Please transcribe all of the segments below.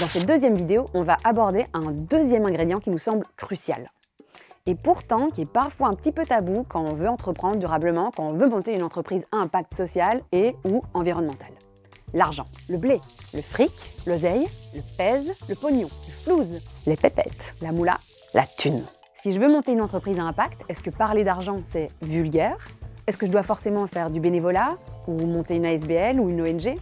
Dans cette deuxième vidéo, on va aborder un deuxième ingrédient qui nous semble crucial. Et pourtant, qui est parfois un petit peu tabou quand on veut entreprendre durablement, quand on veut monter une entreprise à impact social et ou environnemental. L'argent, le blé, le fric, l'oseille, le pèse, le pognon, le flouze, les pépettes, la moula, la thune. Si je veux monter une entreprise à impact, est-ce que parler d'argent c'est vulgaire? Est-ce que je dois forcément faire du bénévolat ou monter une ASBL ou une ONG?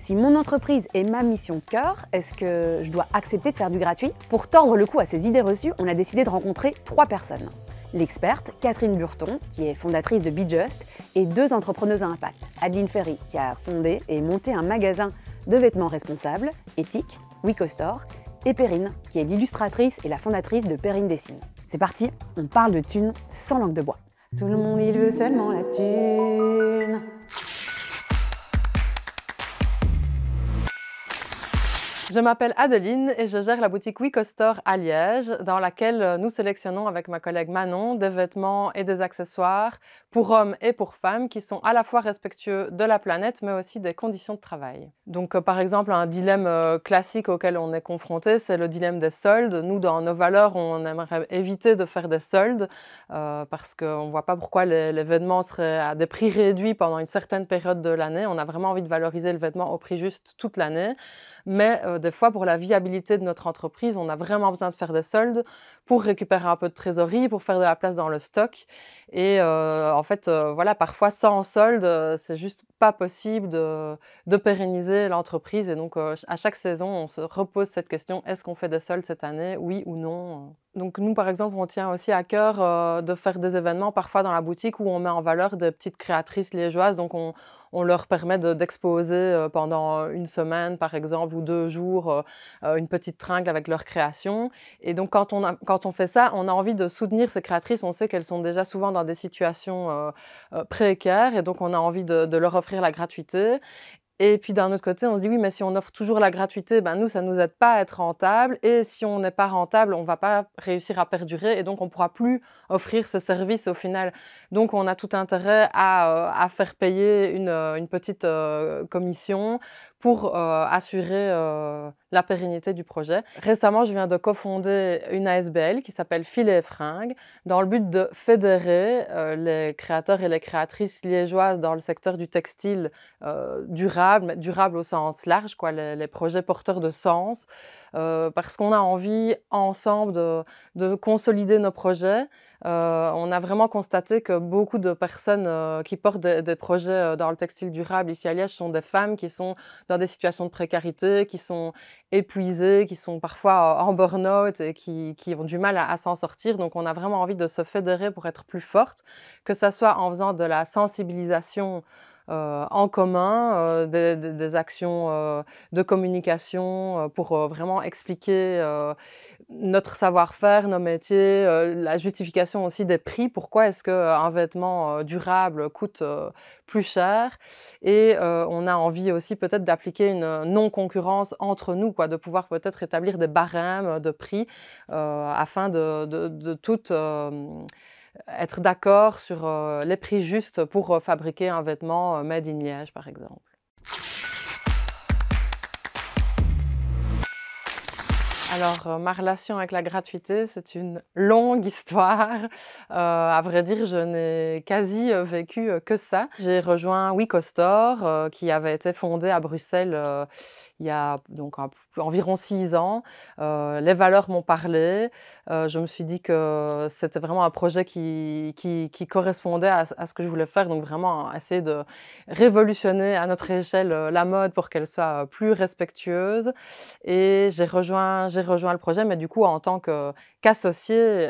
Si mon entreprise est ma mission de cœur, est-ce que je dois accepter de faire du gratuit? Pour tordre le cou à ces idées reçues, on a décidé de rencontrer 3 personnes. L'experte Catherine Burton, qui est fondatrice de Be Just, et 2 entrepreneuses à impact. Adeline Ferry, qui a fondé et monté un magasin de vêtements responsables, éthiques, WeCostore, et Perrine, qui est l'illustratrice et la fondatrice de Perrine Dessine. C'est parti, on parle de thunes sans langue de bois. Tout le monde il veut seulement la thune. Je m'appelle Adeline et je gère la boutique WeCostore à Liège, dans laquelle nous sélectionnons avec ma collègue Manon des vêtements et des accessoires pour hommes et pour femmes qui sont à la fois respectueux de la planète mais aussi des conditions de travail. Donc par exemple, un dilemme classique auquel on est confronté, c'est le dilemme des soldes. Nous, dans nos valeurs, on aimerait éviter de faire des soldes parce qu'on ne voit pas pourquoi les vêtements seraient à des prix réduits pendant une certaine période de l'année. On a vraiment envie de valoriser le vêtement au prix juste toute l'année. Mais des fois, pour la viabilité de notre entreprise, on a vraiment besoin de faire des soldes pour récupérer un peu de trésorerie, pour faire de la place dans le stock. Et en fait, voilà, parfois, sans solde, c'est juste pas possible de pérenniser l'entreprise. Et donc, à chaque saison, on se repose cette question, est-ce qu'on fait des soldes cette année, oui ou non? Donc nous, par exemple, on tient aussi à cœur de faire des événements parfois dans la boutique où on met en valeur des petites créatrices liégeoises. Donc on leur permet d'exposer pendant une semaine, par exemple, ou 2 jours, une petite tringle avec leur création. Et donc quand on fait ça, on a envie de soutenir ces créatrices. On sait qu'elles sont déjà souvent dans des situations précaires et donc on a envie de leur offrir la gratuité. Et puis d'un autre côté, on se dit: «Oui, mais si on offre toujours la gratuité, ben nous, ça ne nous aide pas à être rentable et si on n'est pas rentable, on ne va pas réussir à perdurer et donc on ne pourra plus offrir ce service au final». Donc on a tout intérêt à faire payer une petite commission pour assurer la pérennité du projet. Récemment, je viens de cofonder une ASBL qui s'appelle Filet et Fringues, dans le but de fédérer les créateurs et les créatrices liégeoises dans le secteur du textile durable, mais durable au sens large, quoi, les projets porteurs de sens, parce qu'on a envie ensemble de consolider nos projets. On a vraiment constaté que beaucoup de personnes qui portent des projets dans le textile durable ici à Liège sont des femmes qui sont dans des situations de précarité, qui sont épuisées, qui sont parfois en burn-out et qui ont du mal à s'en sortir. Donc on a vraiment envie de se fédérer pour être plus forte, que ça soit en faisant de la sensibilisation en commun, des actions de communication pour vraiment expliquer notre savoir-faire, nos métiers, la justification aussi des prix. Pourquoi est-ce qu'un vêtement durable coûte plus cher? Et on a envie aussi peut-être d'appliquer une non-concurrence entre nous, quoi, de pouvoir peut-être établir des barèmes de prix afin de toutes être d'accord sur les prix justes pour fabriquer un vêtement made in Liège, par exemple. Alors, ma relation avec la gratuité, c'est une longue histoire. À vrai dire, je n'ai quasi vécu que ça. J'ai rejoint WeCostore, qui avait été fondé à Bruxelles il y a donc environ 6 ans. Les valeurs m'ont parlé. Je me suis dit que c'était vraiment un projet qui correspondait à ce que je voulais faire, donc vraiment essayer de révolutionner à notre échelle la mode pour qu'elle soit plus respectueuse. Et j'ai rejoint le projet, mais du coup en tant qu'associée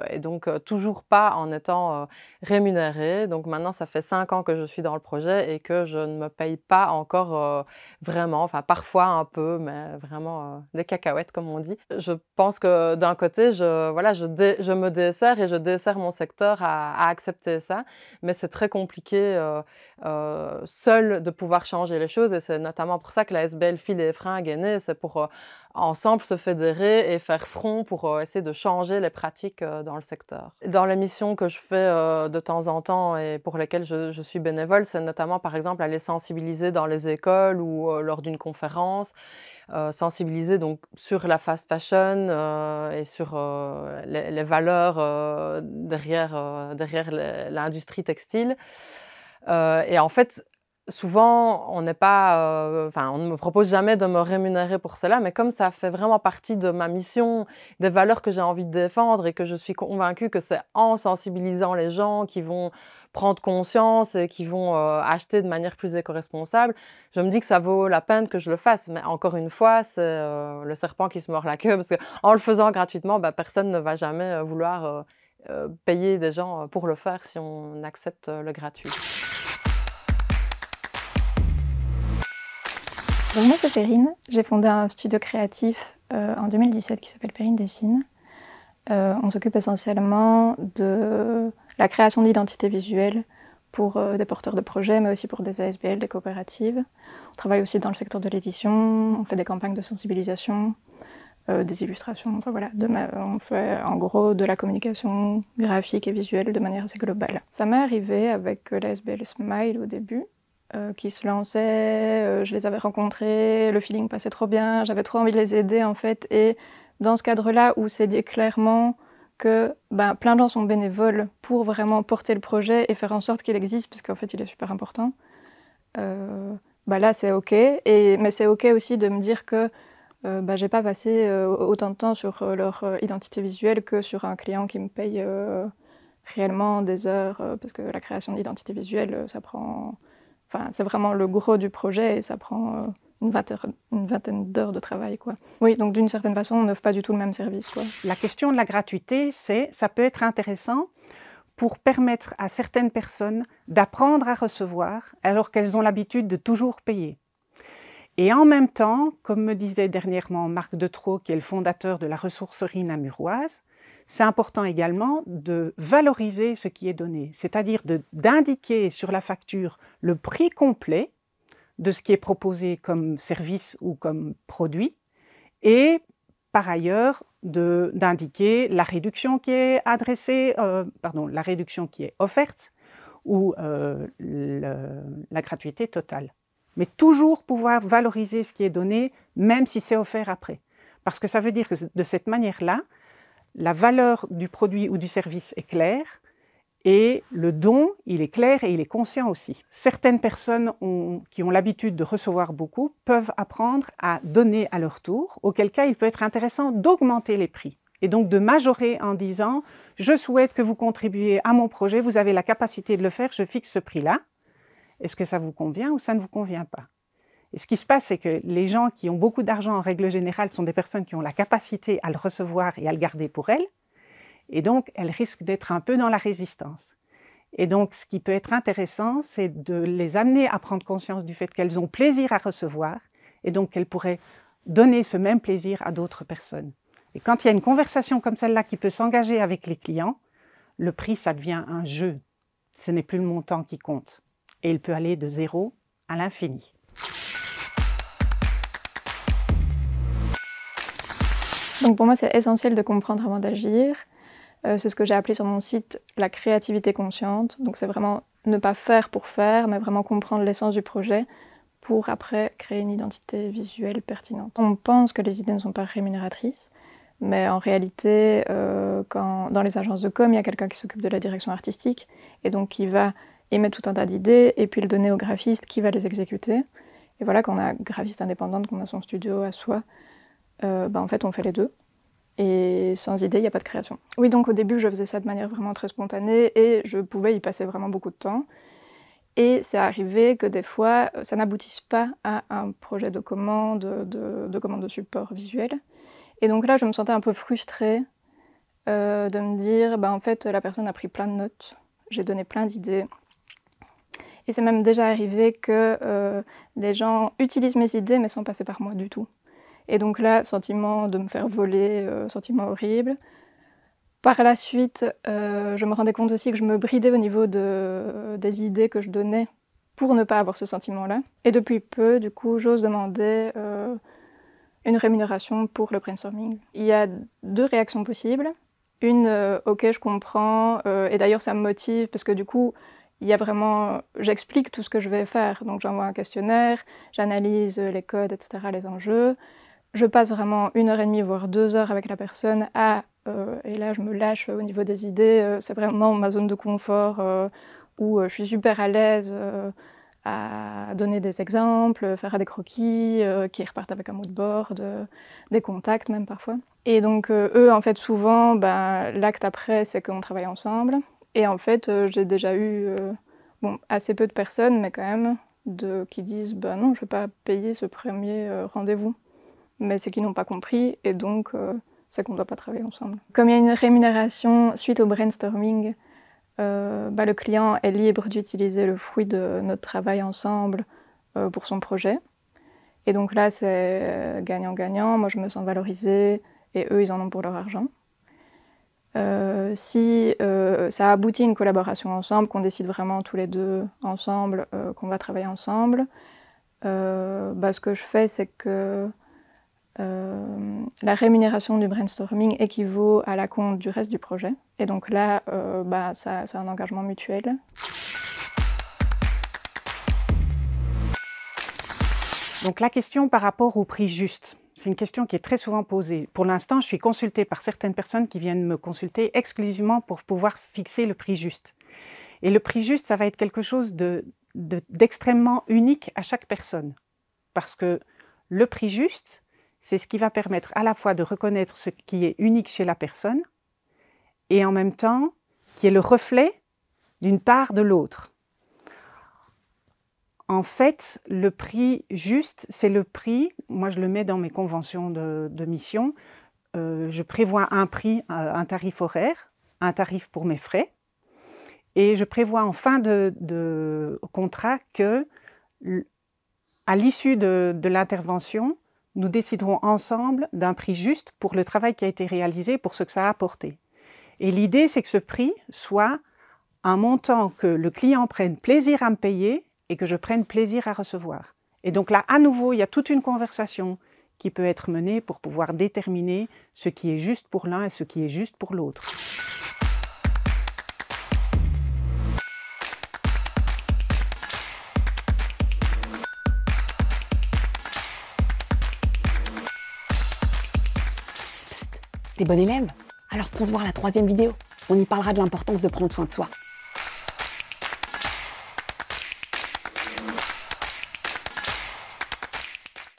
et donc toujours pas en étant rémunérée. Donc maintenant, ça fait 5 ans que je suis dans le projet et que je ne me paye pas encore vraiment, enfin parfois un peu, mais vraiment des cacahuètes comme on dit. Je pense que d'un côté, voilà, je me dessers et je dessers mon secteur à accepter ça, mais c'est très compliqué seul de pouvoir changer les choses et c'est notamment pour ça que la SBL Fil et Fringues est née. C'est pour ensemble se fédérer et faire front pour essayer de changer les pratiques dans le secteur. Dans les missions que je fais de temps en temps et pour lesquelles je suis bénévole, c'est notamment par exemple aller sensibiliser dans les écoles ou lors d'une conférence, sensibiliser donc sur la fast fashion et sur les valeurs derrière l'industrie textile. Et en fait, souvent, on n'est pas, enfin, on ne me propose jamais de me rémunérer pour cela, mais comme ça fait vraiment partie de ma mission, des valeurs que j'ai envie de défendre et que je suis convaincue que c'est en sensibilisant les gens qui vont prendre conscience et qui vont acheter de manière plus éco-responsable, je me dis que ça vaut la peine que je le fasse. Mais encore une fois, c'est le serpent qui se mord la queue, parce qu'en le faisant gratuitement, bah, personne ne va jamais vouloir payer des gens pour le faire si on accepte le gratuit. Donc moi c'est Perrine, j'ai fondé un studio créatif en 2017 qui s'appelle Perrine Dessine. On s'occupe essentiellement de la création d'identités visuelles pour des porteurs de projets, mais aussi pour des ASBL, des coopératives. On travaille aussi dans le secteur de l'édition, on fait des campagnes de sensibilisation, des illustrations, enfin voilà, on fait en gros de la communication graphique et visuelle de manière assez globale. Ça m'est arrivé avec l'ASBL Smile au début, qui se lançaient, je les avais rencontrés, le feeling passait trop bien, j'avais trop envie de les aider en fait, et dans ce cadre-là où c'est dit clairement que plein de gens sont bénévoles pour vraiment porter le projet et faire en sorte qu'il existe, parce qu'en fait il est super important, là c'est ok, mais c'est ok aussi de me dire que j'ai pas passé autant de temps sur leur identité visuelle que sur un client qui me paye réellement des heures, parce que la création d'identité visuelle, ça prend... Enfin, c'est vraiment le gros du projet et ça prend une vingtaine d'heures de travail, quoi. Oui, donc d'une certaine façon, on n'offre pas du tout le même service, quoi. La question de la gratuité, ça peut être intéressant pour permettre à certaines personnes d'apprendre à recevoir alors qu'elles ont l'habitude de toujours payer. Et en même temps, comme me disait dernièrement Marc Detreau, qui est le fondateur de la ressourcerie namuroise, c'est important également de valoriser ce qui est donné, c'est-à-dire d'indiquer sur la facture le prix complet de ce qui est proposé comme service ou comme produit, et par ailleurs d'indiquer la réduction qui est la réduction qui est offerte ou la gratuité totale. Mais toujours pouvoir valoriser ce qui est donné, même si c'est offert après. Parce que ça veut dire que de cette manière-là, la valeur du produit ou du service est claire et le don, il est clair et il est conscient aussi. Certaines personnes qui ont l'habitude de recevoir beaucoup peuvent apprendre à donner à leur tour, auquel cas il peut être intéressant d'augmenter les prix et donc de majorer en disant « je souhaite que vous contribuiez à mon projet, vous avez la capacité de le faire, je fixe ce prix-là. Est-ce que ça vous convient ou ça ne vous convient pas ?» Et ce qui se passe, c'est que les gens qui ont beaucoup d'argent, en règle générale, sont des personnes qui ont la capacité à le recevoir et à le garder pour elles. Et donc, elles risquent d'être un peu dans la résistance. Et donc, ce qui peut être intéressant, c'est de les amener à prendre conscience du fait qu'elles ont plaisir à recevoir et donc qu'elles pourraient donner ce même plaisir à d'autres personnes. Et quand il y a une conversation comme celle-là qui peut s'engager avec les clients, le prix, ça devient un jeu. Ce n'est plus le montant qui compte. Et il peut aller de 0 à l'infini. Donc pour moi, c'est essentiel de comprendre avant d'agir. C'est ce que j'ai appelé sur mon site la créativité consciente. Donc c'est vraiment ne pas faire pour faire, mais vraiment comprendre l'essence du projet pour après créer une identité visuelle pertinente. On pense que les idées ne sont pas rémunératrices, mais en réalité, dans les agences de com, il y a quelqu'un qui s'occupe de la direction artistique et donc qui va émettre tout un tas d'idées et puis le donner au graphiste qui va les exécuter. Et voilà, quand on a graphiste indépendante, qu'on a son studio à soi, en fait on fait les deux. Et sans idée, il n'y a pas de création. Oui, donc au début, je faisais ça de manière vraiment très spontanée et je pouvais y passer vraiment beaucoup de temps. Et c'est arrivé que des fois, ça n'aboutisse pas à un projet de commande, de support visuel. Et donc là, je me sentais un peu frustrée de me dire, en fait, la personne a pris plein de notes, j'ai donné plein d'idées. Et c'est même déjà arrivé que les gens utilisent mes idées, mais sans passer par moi du tout. Et donc là, sentiment de me faire voler, sentiment horrible. Par la suite, je me rendais compte aussi que je me bridais au niveau des idées que je donnais pour ne pas avoir ce sentiment-là. Et depuis peu, du coup, j'ose demander une rémunération pour le brainstorming. Il y a 2 réactions possibles. Une, ok, je comprends, et d'ailleurs ça me motive parce que du coup, il y a vraiment, j'explique tout ce que je vais faire. Donc j'envoie un questionnaire, j'analyse les codes, etc., les enjeux. Je passe vraiment 1h30, voire 2 heures avec la personne et là je me lâche au niveau des idées. C'est vraiment ma zone de confort où je suis super à l'aise à donner des exemples, faire des croquis qui repartent avec un mood board, des contacts même parfois. Et donc eux, en fait, souvent, l'acte après, c'est qu'on travaille ensemble. Et en fait, j'ai déjà eu assez peu de personnes, mais quand même, qui disent non, je ne vais pas payer ce premier rendez-vous. Mais c'est qu'ils n'ont pas compris, et donc c'est qu'on ne doit pas travailler ensemble. Comme il y a une rémunération suite au brainstorming, le client est libre d'utiliser le fruit de notre travail ensemble pour son projet. Et donc là, c'est gagnant-gagnant. Moi, je me sens valorisée et eux, ils en ont pour leur argent. Si ça aboutit à une collaboration ensemble, qu'on décide vraiment tous les deux ensemble, qu'on va travailler ensemble, ce que je fais, c'est que la rémunération du brainstorming équivaut à l'acompte du reste du projet. Et donc là, c'est un engagement mutuel. Donc la question par rapport au prix juste, c'est une question qui est très souvent posée. Pour l'instant, je suis consultée par certaines personnes qui viennent me consulter exclusivement pour pouvoir fixer le prix juste. Et le prix juste, ça va être quelque chose d'extrêmement unique à chaque personne. Parce que le prix juste, c'est ce qui va permettre à la fois de reconnaître ce qui est unique chez la personne et en même temps qui est le reflet d'une part de l'autre. En fait, le prix juste, c'est le prix, moi je le mets dans mes conventions de mission, je prévois un prix, un tarif horaire, un tarif pour mes frais, et je prévois en fin de contrat que, à l'issue de l'intervention, nous déciderons ensemble d'un prix juste pour le travail qui a été réalisé, pour ce que ça a apporté. Et l'idée, c'est que ce prix soit un montant que le client prenne plaisir à me payer et que je prenne plaisir à recevoir. Et donc là, à nouveau, il y a toute une conversation qui peut être menée pour pouvoir déterminer ce qui est juste pour l'un et ce qui est juste pour l'autre. T'es bon élève? Alors fonce voir la 3e vidéo. On y parlera de l'importance de prendre soin de soi.